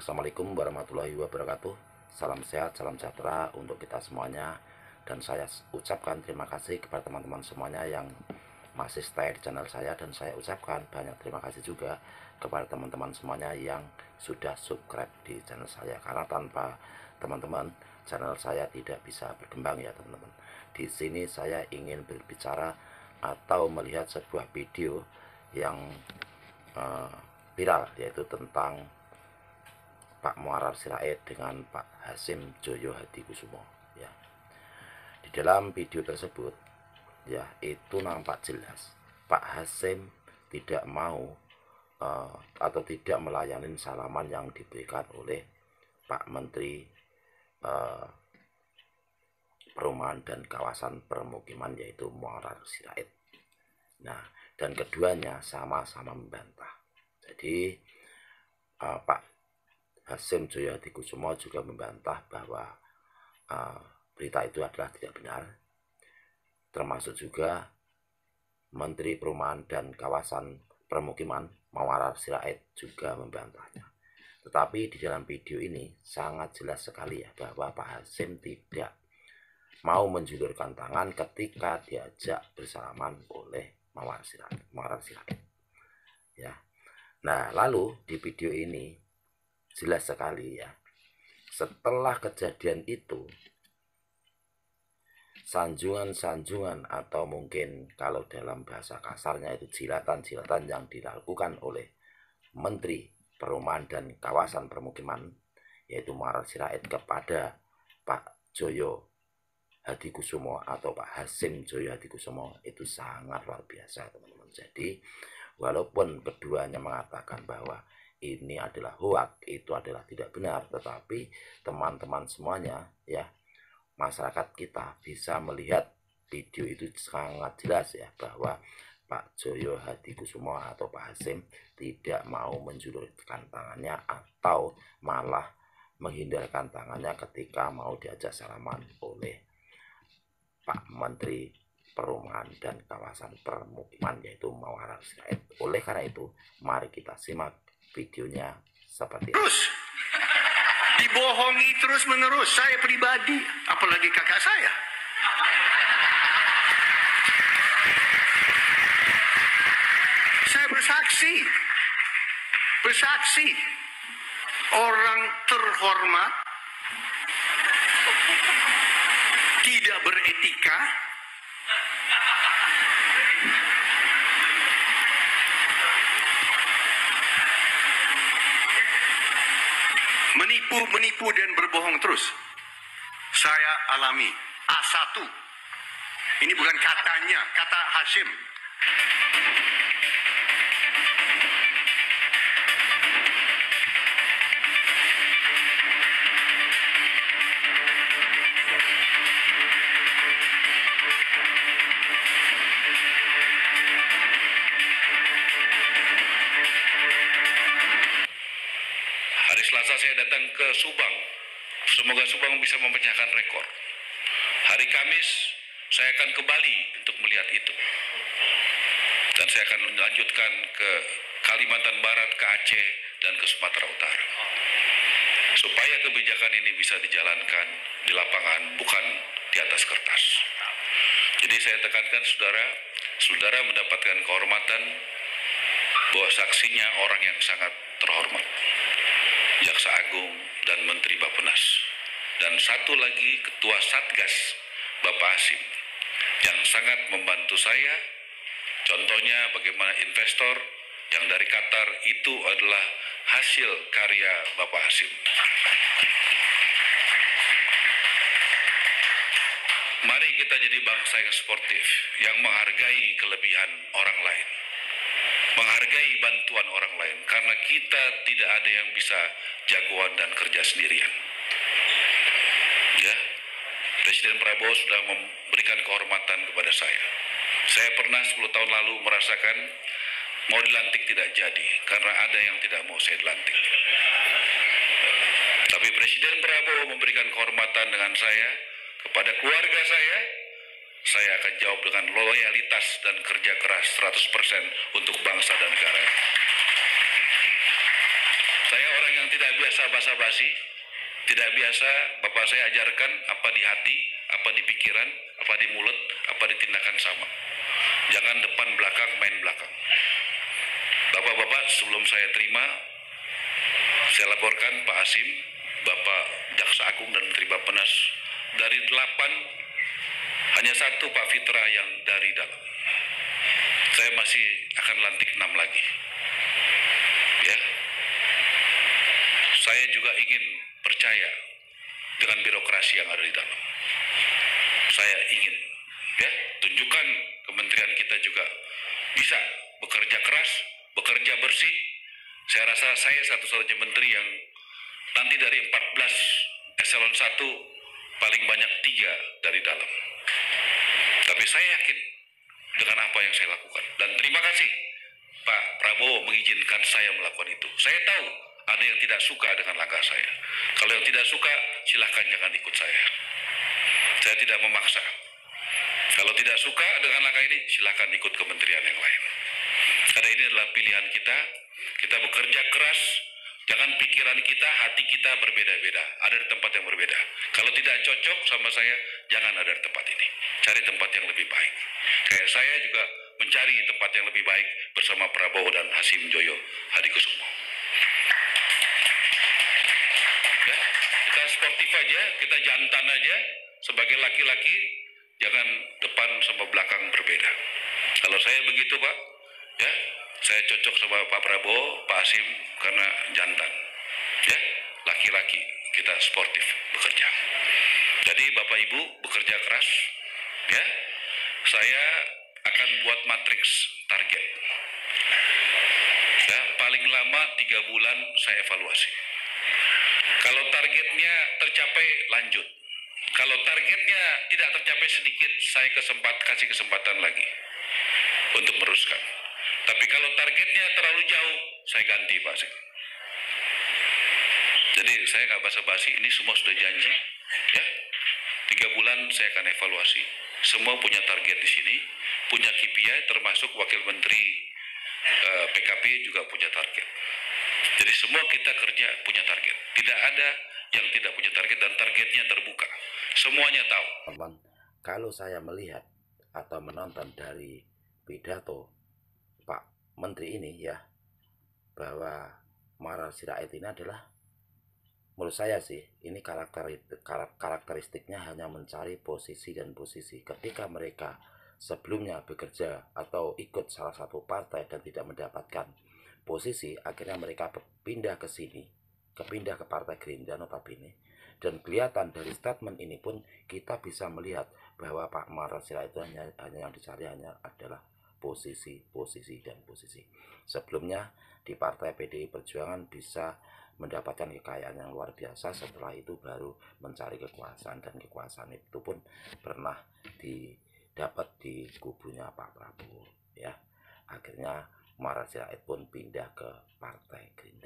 Assalamualaikum warahmatullahi wabarakatuh. Salam sehat, salam sejahtera untuk kita semuanya. Dan saya ucapkan terima kasih kepada teman-teman semuanya yang masih stay di channel saya. Dan saya ucapkan banyak terima kasih juga kepada teman-teman semuanya yang sudah subscribe di channel saya. Karena tanpa teman-teman, channel saya tidak bisa berkembang ya teman-teman. Di sini saya ingin berbicara atau melihat sebuah video yang viral, yaitu tentang Pak Muarar Sirait dengan Pak Hasyim Joyo Hadikusumo ya. Di dalam video tersebut ya, itu nampak jelas Pak Hasyim tidak mau atau tidak melayani salaman yang diberikan oleh Pak Menteri Perumahan dan Kawasan Permukiman, yaitu Muarar Sirait. Nah, dan keduanya sama-sama membantah. Jadi Pak Hasyim Joyo Hadikusumo juga membantah bahwa berita itu adalah tidak benar. Termasuk juga Menteri Perumahan dan Kawasan Permukiman Muarar Sirait juga membantahnya. Tetapi di dalam video ini sangat jelas sekali ya, bahwa Pak Hasyim tidak mau menjulurkan tangan ketika diajak bersalaman oleh Muarar Sirait ya. Nah, lalu di video ini jelas sekali ya, setelah kejadian itu, sanjungan-sanjungan atau mungkin kalau dalam bahasa kasarnya itu jilatan-jilatan yang dilakukan oleh Menteri Perumahan dan Kawasan Permukiman, yaitu Muarar Sirait, kepada Pak Joyo Hadikusumo atau Pak Hasyim Joyo Hadikusumo itu sangat luar biasa teman-teman. Jadi walaupun keduanya mengatakan bahwa ini adalah hoak, itu adalah tidak benar, tetapi teman-teman semuanya ya, masyarakat kita bisa melihat video itu sangat jelas ya, bahwa Pak Joyo Hadikusumo atau Pak Hasyim tidak mau menjulurkan tangannya atau malah menghindarkan tangannya ketika mau diajak salaman oleh Pak Menteri Perumahan dan Kawasan Permukiman, yaitu Muarar Sirait. Oleh karena itu, mari kita simak videonya seperti ini. Dibohongi terus menerus, saya pribadi, apalagi kakak saya. Saya bersaksi, orang terhormat, tidak beretika, menipu dan berbohong terus. Saya alami A1. Ini bukan katanya, kata Hasyim. Hari Selasa saya datang ke Subang. Semoga Subang bisa memecahkan rekor. Hari Kamis saya akan ke Bali untuk melihat itu. Dan saya akan lanjutkan ke Kalimantan Barat, ke Aceh, dan ke Sumatera Utara. Supaya kebijakan ini bisa dijalankan di lapangan, bukan di atas kertas. Jadi saya tekankan saudara mendapatkan kehormatan bahwa saksinya orang yang sangat terhormat, Jaksa Agung dan Menteri Bappenas, dan satu lagi Ketua Satgas Bapak Hasyim yang sangat membantu saya. Contohnya bagaimana investor yang dari Qatar itu adalah hasil karya Bapak Hasyim. Mari kita jadi bangsa yang sportif, yang menghargai kelebihan orang lain, menghargai bantuan orang lain, karena kita tidak ada yang bisa jagoan dan kerja sendirian. Ya, Presiden Prabowo sudah memberikan kehormatan kepada saya. Saya pernah 10 tahun lalu merasakan mau dilantik tidak jadi, karena ada yang tidak mau saya dilantik. Tapi Presiden Prabowo memberikan kehormatan dengan saya, kepada keluarga saya akan jawab dengan loyalitas dan kerja keras 100% untuk bangsa dan negara. Saya orang yang tidak biasa basa-basi, tidak biasa Bapak saya ajarkan apa di hati, apa di pikiran, apa di mulut, apa di tindakan sama. Jangan depan belakang main belakang. Bapak-bapak, sebelum saya terima, saya laporkan Pak Hasim, Bapak Jaksa Agung dan Menteri Bappenas, dari 8 hanya 1 Pak Fitra yang dari dalam. Saya masih akan lantik 6 lagi. Ya. Saya juga ingin percaya dengan birokrasi yang ada di dalam. Saya ingin tunjukkan kementerian kita juga bisa bekerja keras, bekerja bersih. Saya rasa saya satu-satunya menteri yang nanti dari 14 eselon 1 paling banyak 3 dari dalam. Tapi saya yakin dengan apa yang saya lakukan. Dan terima kasih Pak Prabowo mengizinkan saya melakukan itu. Saya tahu ada yang tidak suka dengan langkah saya. Kalau yang tidak suka, silahkan jangan ikut saya. Saya tidak memaksa. Kalau tidak suka dengan langkah ini, silahkan ikut kementerian yang lain. Karena ini adalah pilihan kita. Kita bekerja keras. Jangan pikiran kita, hati kita berbeda-beda. Ada di tempat yang berbeda. Kalau tidak cocok sama saya, jangan ada di tempat ini. Cari tempat yang lebih baik. Kayak saya juga mencari tempat yang lebih baik bersama Prabowo dan Hasim Joyo Hadikusumo. Ya, kita sportif aja, kita jantan aja. Sebagai laki-laki, jangan depan sama belakang berbeda. Kalau saya begitu Pak, ya, saya cocok sama Pak Prabowo, Pak Hasim karena jantan. Ya, laki-laki kita sportif bekerja. Jadi Bapak Ibu bekerja keras. Ya, saya akan buat matriks target. Ya, paling lama 3 bulan saya evaluasi. Kalau targetnya tercapai, lanjut. Kalau targetnya tidak tercapai sedikit, saya kasih kesempatan lagi untuk meneruskan. Tapi kalau targetnya terlalu jauh, saya ganti Pak Hasim. Jadi saya nggak basa-basi, ini semua sudah janji. Ya, 3 bulan saya akan evaluasi. Semua punya target di sini, punya KPI, termasuk Wakil Menteri PKP juga punya target. Jadi semua kita kerja punya target. Tidak ada yang tidak punya target dan targetnya terbuka. Semuanya tahu. Teman, kalau saya melihat atau menonton dari pidato Pak Menteri ini ya, bahwa Maral Sirait ini adalah, menurut saya sih, ini karakteristiknya hanya mencari posisi dan posisi. Ketika mereka sebelumnya bekerja atau ikut salah satu partai dan tidak mendapatkan posisi, akhirnya mereka pindah ke sini, pindah ke Partai Gerindra notabene. Dan kelihatan dari statement ini pun kita bisa melihat bahwa Pak Maral Sirait itu hanya yang dicari adalah posisi, dan posisi. Sebelumnya di Partai PDI Perjuangan bisa mendapatkan kekayaan yang luar biasa, setelah itu baru mencari kekuasaan, dan kekuasaan itu pun pernah didapat di kubunya Pak Prabowo ya. Akhirnya Maral Sirait pun pindah ke Partai Gerindra.